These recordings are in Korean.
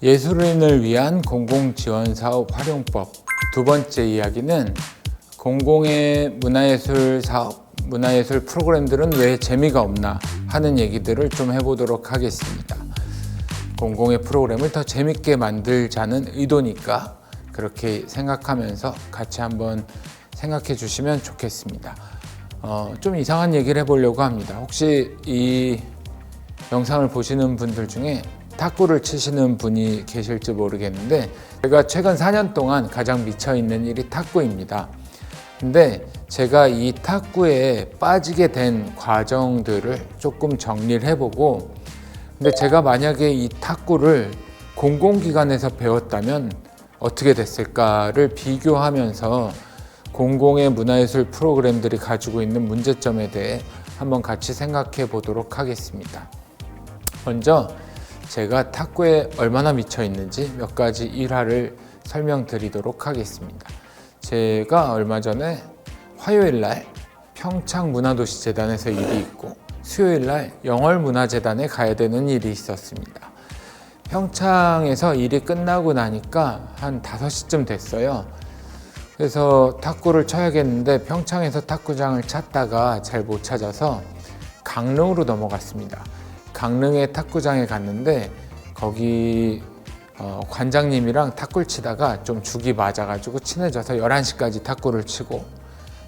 예술인을 위한 공공지원사업 활용법. 두 번째 이야기는 공공의 문화예술 사업, 문화예술 프로그램들은 왜 재미가 없나 하는 얘기들을 좀 해보도록 하겠습니다. 공공의 프로그램을 더 재밌게 만들자는 의도니까 그렇게 생각하면서 같이 한번 생각해 주시면 좋겠습니다. 좀 이상한 얘기를 해보려고 합니다. 혹시 이 영상을 보시는 분들 중에 탁구를 치시는 분이 계실지 모르겠는데, 제가 최근 4년 동안 가장 미쳐있는 일이 탁구입니다. 근데 제가 이 탁구에 빠지게 된 과정들을 조금 정리를 해보고, 근데 제가 만약에 이 탁구를 공공기관에서 배웠다면 어떻게 됐을까를 비교하면서 공공의 문화예술 프로그램들이 가지고 있는 문제점에 대해 한번 같이 생각해 보도록 하겠습니다. 먼저 제가 탁구에 얼마나 미쳐 있는지 몇 가지 일화를 설명드리도록 하겠습니다. 제가 얼마 전에 화요일 날 평창문화도시재단에서 일이 있고 수요일 날 영월문화재단에 가야 되는 일이 있었습니다. 평창에서 일이 끝나고 나니까 한 5시쯤 됐어요. 그래서 탁구를 쳐야겠는데 평창에서 탁구장을 찾다가 잘 못 찾아서 강릉으로 넘어갔습니다. 강릉의 탁구장에 갔는데 거기 관장님이랑 탁구를 치다가 좀 죽이 맞아가지고 친해져서 11시까지 탁구를 치고,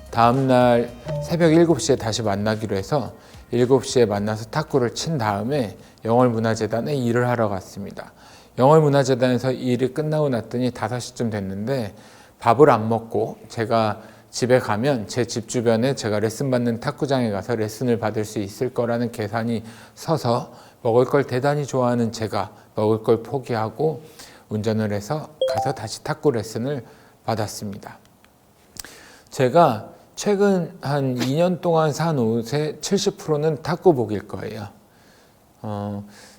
다음날 새벽 7시에 다시 만나기로 해서 7시에 만나서 탁구를 친 다음에 영월문화재단에 일을 하러 갔습니다. 영월문화재단에서 일이 끝나고 났더니 5시쯤 됐는데 밥을 안 먹고 제가 집에 가면 제 집 주변에 제가 레슨 받는 탁구장에 가서 레슨을 받을 수 있을 거라는 계산이 서서 먹을 걸 대단히 좋아하는 제가 먹을 걸 포기하고 운전을 해서 가서 다시 탁구 레슨을 받았습니다. 제가 최근 한 2년 동안 산 옷의 70%는 탁구복일 거예요.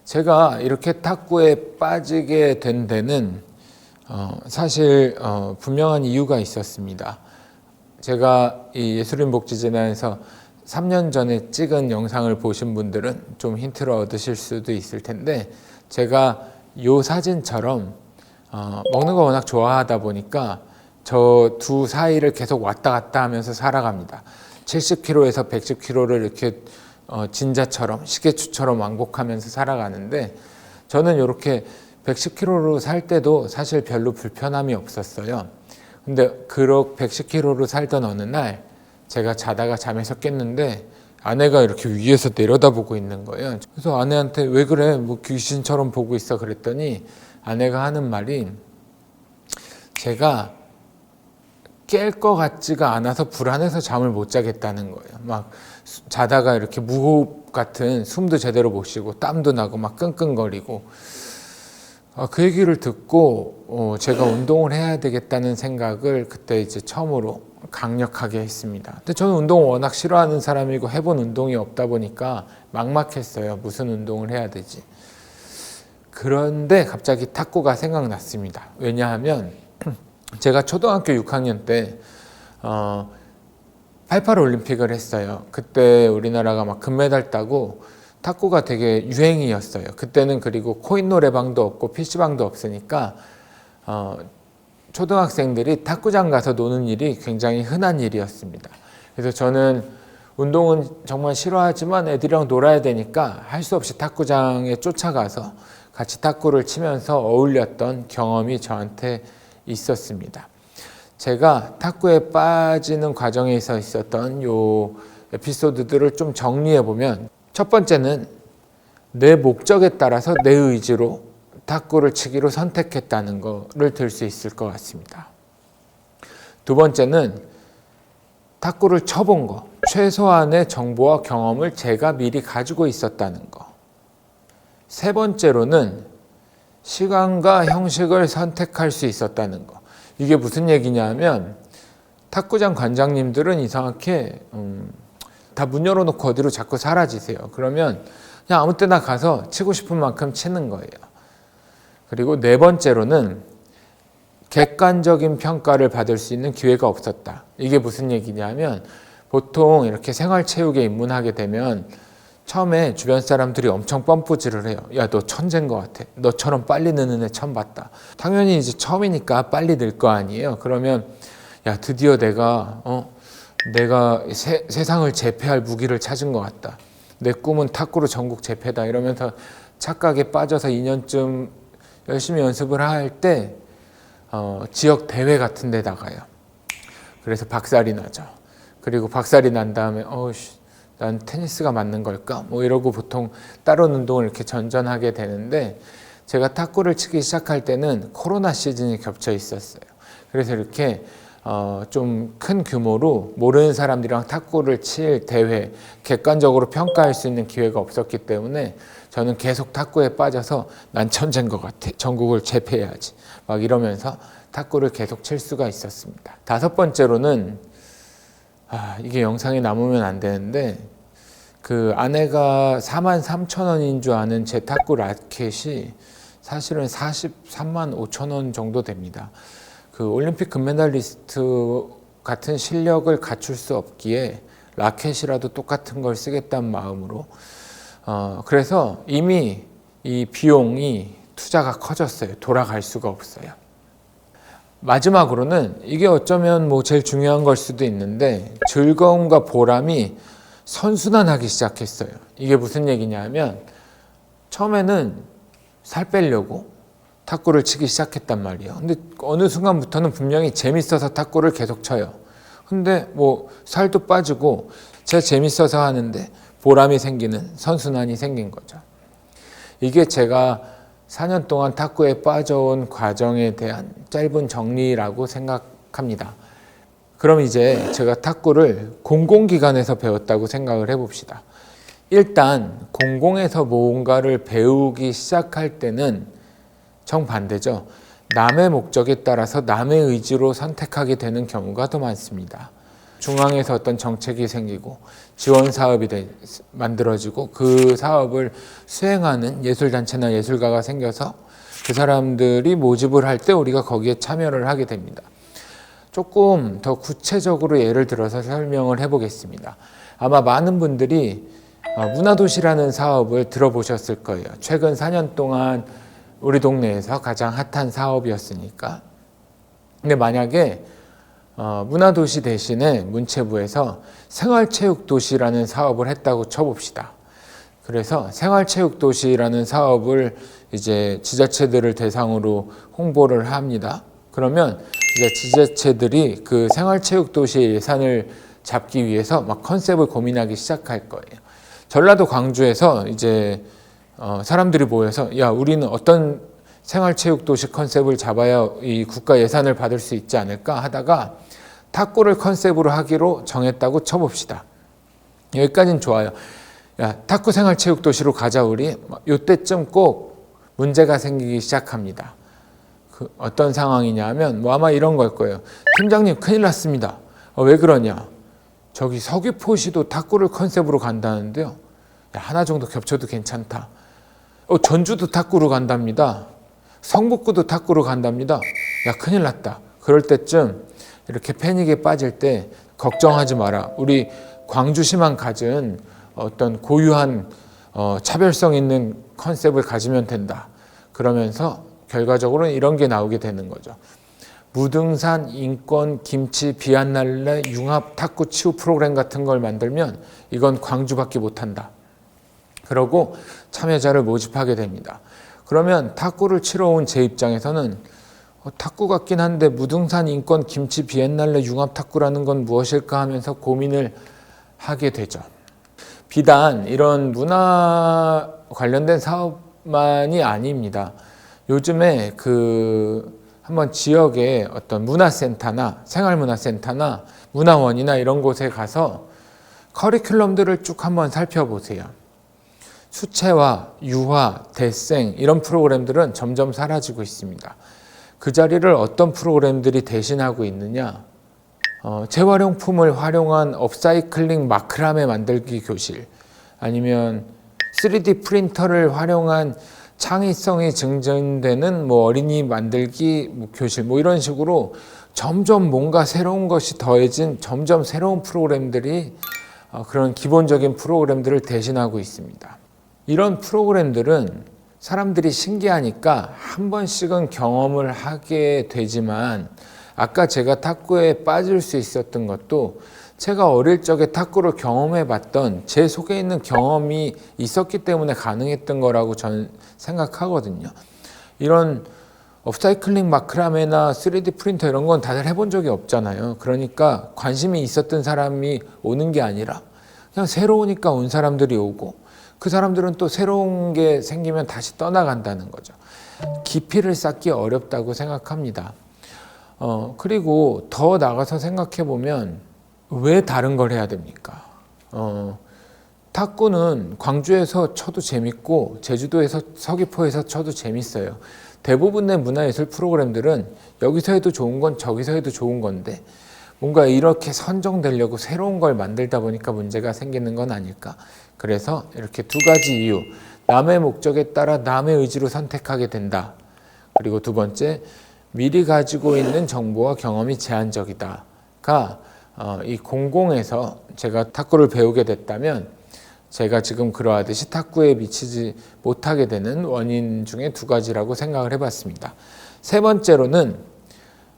제가 이렇게 탁구에 빠지게 된 데는 사실 분명한 이유가 있었습니다. 제가 이 예술인복지재단에서 3년 전에 찍은 영상을 보신 분들은 좀 힌트를 얻으실 수도 있을 텐데, 제가 이 사진처럼 먹는 거 워낙 좋아하다 보니까 저 두 사이를 계속 왔다 갔다 하면서 살아갑니다. 70kg에서 110kg를 이렇게 진자처럼 시계추처럼 왕복하면서 살아가는데, 저는 이렇게 110kg로 살 때도 사실 별로 불편함이 없었어요. 근데 그렇게 110kg로 살던 어느 날 제가 자다가 잠에서 깼는데 아내가 이렇게 위에서 내려다보고 있는 거예요. 그래서 아내한테 왜 그래? 뭐 귀신처럼 보고 있어 그랬더니 아내가 하는 말이, 제가 깰 것 같지가 않아서 불안해서 잠을 못 자겠다는 거예요. 막 자다가 이렇게 무호흡 같은, 숨도 제대로 못 쉬고 땀도 나고 막 끙끙거리고, 그 얘기를 듣고 제가 운동을 해야 되겠다는 생각을 그때 이제 처음으로 강력하게 했습니다. 근데 저는 운동을 워낙 싫어하는 사람이고 해본 운동이 없다 보니까 막막했어요. 무슨 운동을 해야 되지? 그런데 갑자기 탁구가 생각났습니다. 왜냐하면 제가 초등학교 6학년 때 88 올림픽을 했어요. 그때 우리나라가 막 금메달 따고 탁구가 되게 유행이었어요. 그때는 그리고 코인 노래방도 없고 PC방도 없으니까 초등학생들이 탁구장 가서 노는 일이 굉장히 흔한 일이었습니다. 그래서 저는 운동은 정말 싫어하지만 애들이랑 놀아야 되니까 할 수 없이 탁구장에 쫓아가서 같이 탁구를 치면서 어울렸던 경험이 저한테 있었습니다. 제가 탁구에 빠지는 과정에 있었던 요 에피소드들을 좀 정리해 보면, 첫 번째는 내 목적에 따라서 내 의지로 탁구를 치기로 선택했다는 거를 들 수 있을 것 같습니다. 두 번째는 탁구를 쳐본 거, 최소한의 정보와 경험을 제가 미리 가지고 있었다는 거. 세 번째로는 시간과 형식을 선택할 수 있었다는 거. 이게 무슨 얘기냐면, 탁구장 관장님들은 이상하게 다 문 열어놓고 어디로 자꾸 사라지세요. 그러면 그냥 아무 때나 가서 치고 싶은 만큼 치는 거예요. 그리고 네 번째로는 객관적인 평가를 받을 수 있는 기회가 없었다. 이게 무슨 얘기냐면, 보통 이렇게 생활체육에 입문하게 되면 처음에 주변 사람들이 엄청 펌프질을 해요. 야, 너 천재인 것 같아. 너처럼 빨리 느는 애 처음 봤다. 당연히 이제 처음이니까 빨리 늘 거 아니에요. 그러면 야, 드디어 내가 세상을 제패할 무기를 찾은 것 같다. 내 꿈은 탁구로 전국 제패다. 이러면서 착각에 빠져서 2년쯤 열심히 연습을 할 때 지역 대회 같은 데 나가요. 그래서 박살이 나죠. 그리고 박살이 난 다음에 난 테니스가 맞는 걸까? 뭐 이러고 보통 다른 운동을 이렇게 전전하게 되는데, 제가 탁구를 치기 시작할 때는 코로나 시즌이 겹쳐 있었어요. 그래서 이렇게 좀 큰 규모로 모르는 사람들이랑 탁구를 칠 대회, 객관적으로 평가할 수 있는 기회가 없었기 때문에 저는 계속 탁구에 빠져서 난 천재인 것 같아. 전국을 제패해야지. 막 이러면서 탁구를 계속 칠 수가 있었습니다. 5번째로는 이게 영상에 남으면 안 되는데, 그 아내가 43,000원인 줄 아는 제 탁구 라켓이 사실은 43만 5천 원 정도 됩니다. 그 올림픽 금메달리스트 같은 실력을 갖출 수 없기에 라켓이라도 똑같은 걸 쓰겠다는 마음으로 그래서 이미 이 비용이 투자가 커졌어요. 돌아갈 수가 없어요. 마지막으로는 이게 어쩌면 뭐 제일 중요한 걸 수도 있는데, 즐거움과 보람이 선순환하기 시작했어요. 이게 무슨 얘기냐면, 처음에는 살 빼려고 탁구를 치기 시작했단 말이에요. 근데 어느 순간부터는 분명히 재밌어서 탁구를 계속 쳐요. 근데 뭐 살도 빠지고 제가 재밌어서 하는데 보람이 생기는 선순환이 생긴 거죠. 이게 제가 4년 동안 탁구에 빠져온 과정에 대한 짧은 정리라고 생각합니다. 그럼 이제 제가 탁구를 공공기관에서 배웠다고 생각을 해봅시다. 일단 공공에서 뭔가를 배우기 시작할 때는 정반대죠. 남의 목적에 따라서 남의 의지로 선택하게 되는 경우가 더 많습니다. 중앙에서 어떤 정책이 생기고 지원 사업이 만들어지고 그 사업을 수행하는 예술단체나 예술가가 생겨서 그 사람들이 모집을 할 때 우리가 거기에 참여를 하게 됩니다. 조금 더 구체적으로 예를 들어서 설명을 해보겠습니다. 아마 많은 분들이 문화도시라는 사업을 들어보셨을 거예요. 최근 4년 동안 우리 동네에서 가장 핫한 사업이었으니까. 근데 만약에 문화도시 대신에 문체부에서 생활체육도시라는 사업을 했다고 쳐봅시다. 그래서 생활체육도시라는 사업을 이제 지자체들을 대상으로 홍보를 합니다. 그러면 이제 지자체들이 그 생활체육도시의 예산을 잡기 위해서 막 컨셉을 고민하기 시작할 거예요. 전라도 광주에서 이제 사람들이 모여서 야, 우리는 어떤 생활체육도시 컨셉을 잡아야 이 국가 예산을 받을 수 있지 않을까 하다가 탁구를 컨셉으로 하기로 정했다고 쳐봅시다. 여기까지는 좋아요. 야, 탁구 생활체육도시로 가자 우리. 이때쯤 꼭 문제가 생기기 시작합니다. 어떤 상황이냐면 뭐 아마 이런 걸 거예요. 팀장님 큰일 났습니다. 왜 그러냐? 저기 서귀포시도 탁구를 컨셉으로 간다는데요. 야, 하나 정도 겹쳐도 괜찮다. 전주도 탁구로 간답니다. 성북구도 탁구로 간답니다. 야, 큰일 났다. 그럴 때쯤 이렇게 패닉에 빠질 때 걱정하지 마라. 우리 광주시만 가진 어떤 고유한 차별성 있는 컨셉을 가지면 된다. 그러면서 결과적으로는 이런 게 나오게 되는 거죠. 무등산, 인권, 김치, 비안날레, 융합, 탁구, 치유 프로그램 같은 걸 만들면 이건 광주밖에 못한다. 그러고 참여자를 모집하게 됩니다. 그러면 탁구를 치러 온 제 입장에서는 탁구 같긴 한데 무등산, 인권, 김치, 비엔날레, 융합 탁구라는 건 무엇일까 하면서 고민을 하게 되죠. 비단 이런 문화 관련된 사업만이 아닙니다. 요즘에 한번 지역의 어떤 문화센터나 생활문화센터나 문화원이나 이런 곳에 가서 커리큘럼들을 쭉 한번 살펴보세요. 수채화, 유화, 대생 이런 프로그램들은 점점 사라지고 있습니다. 그 자리를 어떤 프로그램들이 대신하고 있느냐? 재활용품을 활용한 업사이클링 마크라메 만들기 교실, 아니면 3D 프린터를 활용한 창의성이 증진되는 어린이 만들기 교실 이런 식으로 점점 뭔가 새로운 것이 더해진 점점 새로운 프로그램들이 그런 기본적인 프로그램들을 대신하고 있습니다. 이런 프로그램들은 사람들이 신기하니까 한 번씩은 경험을 하게 되지만 아까 제가 탁구에 빠질 수 있었던 것도 제가 어릴 적에 탁구를 경험해 봤던 제 속에 있는 경험이 있었기 때문에 가능했던 거라고 저는 생각하거든요. 이런 업사이클링 마크라메나 3D 프린터 이런 건 다들 해본 적이 없잖아요. 그러니까 관심이 있었던 사람이 오는 게 아니라 그냥 새로우니까 온 사람들이 오고 그 사람들은 또 새로운 게 생기면 다시 떠나간다는 거죠. 깊이를 쌓기 어렵다고 생각합니다. 그리고 더 나가서 생각해 보면 왜 다른 걸 해야 됩니까? 탁구는 광주에서 쳐도 재밌고 제주도에서 서귀포에서 쳐도 재밌어요. 대부분의 문화예술 프로그램들은 여기서 해도 좋은 건 저기서 해도 좋은 건데 뭔가 이렇게 선정되려고 새로운 걸 만들다 보니까 문제가 생기는 건 아닐까. 그래서 이렇게 두 가지 이유, 남의 목적에 따라 남의 의지로 선택하게 된다. 그리고 두 번째, 미리 가지고 있는 정보와 경험이 제한적이다가 이 공공에서 제가 탁구를 배우게 됐다면 제가 지금 그러하듯이 탁구에 미치지 못하게 되는 원인 중에 두 가지라고 생각을 해봤습니다. 세 번째로는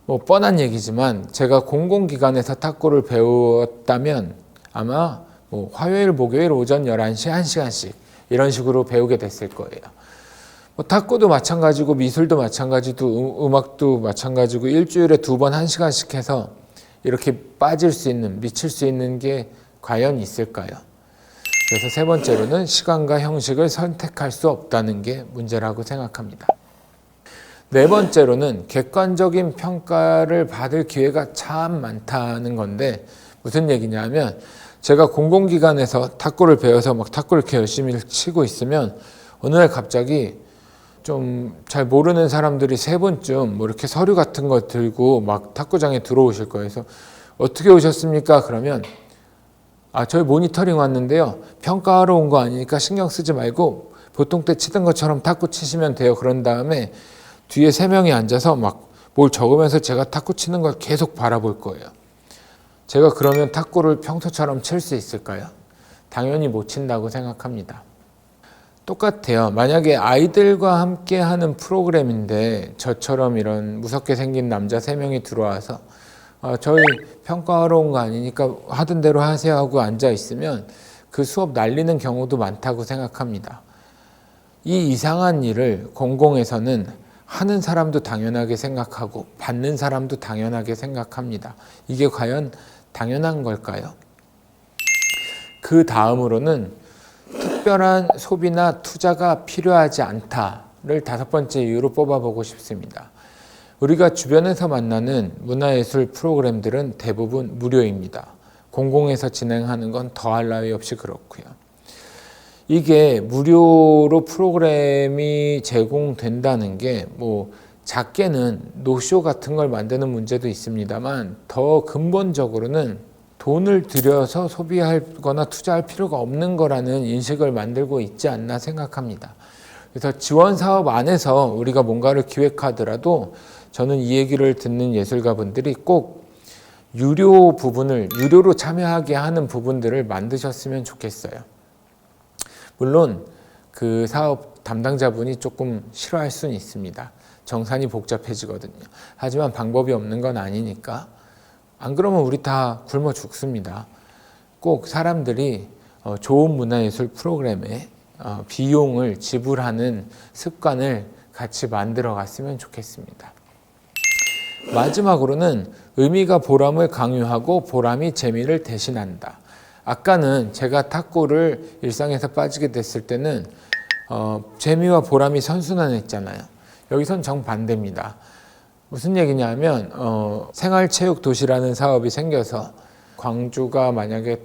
뭐 뻔한 얘기지만 제가 공공기관에서 탁구를 배웠다면 아마 뭐 화요일, 목요일 오전 11시에 1시간씩 이런 식으로 배우게 됐을 거예요. 뭐 탁구도 마찬가지고 미술도 마찬가지고 음악도 마찬가지고 일주일에 2번 1시간씩 해서 이렇게 빠질 수 있는, 미칠 수 있는 게 과연 있을까요? 그래서 세 번째로는 시간과 형식을 선택할 수 없다는 게 문제라고 생각합니다. 네 번째로는 객관적인 평가를 받을 기회가 참 많다는 건데 무슨 얘기냐면 제가 공공기관에서 탁구를 배워서 막 탁구를 이렇게 열심히 치고 있으면 어느 날 갑자기 좀 잘 모르는 사람들이 세 분쯤 뭐 이렇게 서류 같은 거 들고 막 탁구장에 들어오실 거예요. 그래서 어떻게 오셨습니까? 그러면 저희 모니터링 왔는데요. 평가하러 온 거 아니니까 신경 쓰지 말고 보통 때 치던 것처럼 탁구 치시면 돼요. 그런 다음에 뒤에 세 명이 앉아서 막 뭘 적으면서 제가 탁구 치는 걸 계속 바라볼 거예요. 제가 그러면 탁구를 평소처럼 칠 수 있을까요? 당연히 못 친다고 생각합니다. 똑같아요. 만약에 아이들과 함께 하는 프로그램인데 저처럼 이런 무섭게 생긴 남자 3명이 들어와서 저희 평가하러 온 거 아니니까 하던 대로 하세요 하고 앉아 있으면 그 수업 날리는 경우도 많다고 생각합니다. 이 이상한 일을 공공에서는 하는 사람도 당연하게 생각하고 받는 사람도 당연하게 생각합니다. 이게 과연 당연한 걸까요? 그 다음으로는 특별한 소비나 투자가 필요하지 않다를 5번째 이유로 뽑아보고 싶습니다. 우리가 주변에서 만나는 문화예술 프로그램들은 대부분 무료입니다. 공공에서 진행하는 건 더할 나위 없이 그렇고요. 이게 무료로 프로그램이 제공된다는 게 뭐 작게는 노쇼 같은 걸 만드는 문제도 있습니다만 더 근본적으로는 돈을 들여서 소비하거나 투자할 필요가 없는 거라는 인식을 만들고 있지 않나 생각합니다. 그래서 지원 사업 안에서 우리가 뭔가를 기획하더라도 저는 이 얘기를 듣는 예술가분들이 꼭 유료 부분을 유료로 참여하게 하는 부분들을 만드셨으면 좋겠어요. 물론 그 사업 담당자분이 조금 싫어할 수는 있습니다. 정산이 복잡해지거든요. 하지만 방법이 없는 건 아니니까 안 그러면 우리 다 굶어 죽습니다. 꼭 사람들이 좋은 문화예술 프로그램에 비용을 지불하는 습관을 같이 만들어 갔으면 좋겠습니다. 마지막으로는 의미가 보람을 강요하고 보람이 재미를 대신한다. 아까는 제가 탁구를 일상에서 빠지게 됐을 때는 재미와 보람이 선순환했잖아요. 여기선 정반대입니다. 무슨 얘기냐면 생활체육도시라는 사업이 생겨서 광주가 만약에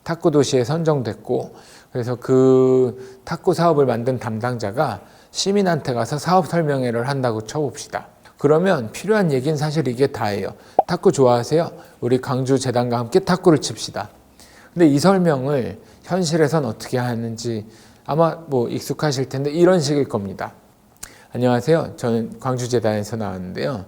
탁구 도시에 선정됐고 그래서 그 탁구 사업을 만든 담당자가 시민한테 가서 사업 설명회를 한다고 쳐봅시다. 그러면 필요한 얘기는 사실 이게 다예요. 탁구 좋아하세요? 우리 광주 재단과 함께 탁구를 칩시다. 근데 이 설명을 현실에선 어떻게 하는지 아마 뭐 익숙하실 텐데 이런 식일 겁니다. 안녕하세요. 저는 광주재단에서 나왔는데요.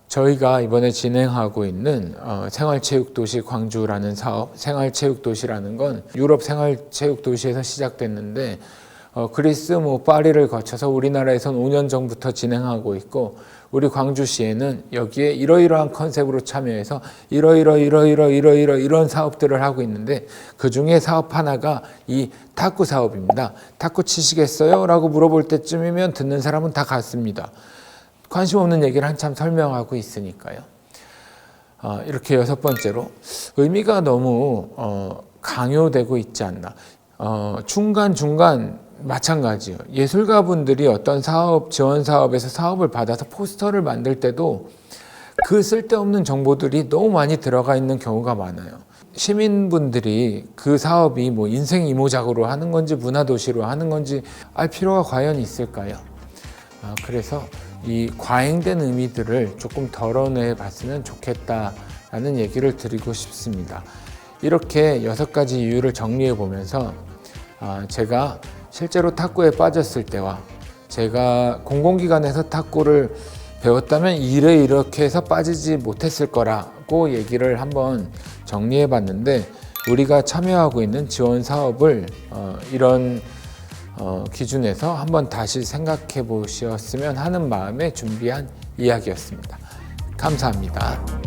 저희가 이번에 진행하고 있는 생활체육도시 광주라는 사업, 생활체육도시라는 건 유럽 생활체육도시에서 시작됐는데 그리스, 파리를 거쳐서 우리나라에선 5년 전부터 진행하고 있고 우리 광주시에는 여기에 이러이러한 컨셉으로 참여해서 이런 사업들을 하고 있는데 그 중에 사업 하나가 이 탁구 사업입니다. 탁구 치시겠어요? 라고 물어볼 때쯤이면 듣는 사람은 다 갔습니다. 관심 없는 얘기를 한참 설명하고 있으니까요. 이렇게 6번째로 의미가 너무 강요되고 있지 않나. 중간중간 마찬가지예요. 예술가분들이 어떤 사업, 지원 사업에서 사업을 받아서 포스터를 만들 때도 그 쓸데없는 정보들이 너무 많이 들어가 있는 경우가 많아요. 시민분들이 그 사업이 뭐 인생 이모작으로 하는 건지 문화도시로 하는 건지 알 필요가 과연 있을까요? 그래서 이 과잉된 의미들을 조금 덜어내 봤으면 좋겠다라는 얘기를 드리고 싶습니다. 이렇게 6가지 이유를 정리해 보면서 제가 실제로 탁구에 빠졌을 때와 제가 공공기관에서 탁구를 배웠다면 이렇게 해서 빠지지 못했을 거라고 얘기를 한번 정리해 봤는데 우리가 참여하고 있는 지원 사업을 이런 기준에서 한번 다시 생각해 보셨으면 하는 마음에 준비한 이야기였습니다. 감사합니다.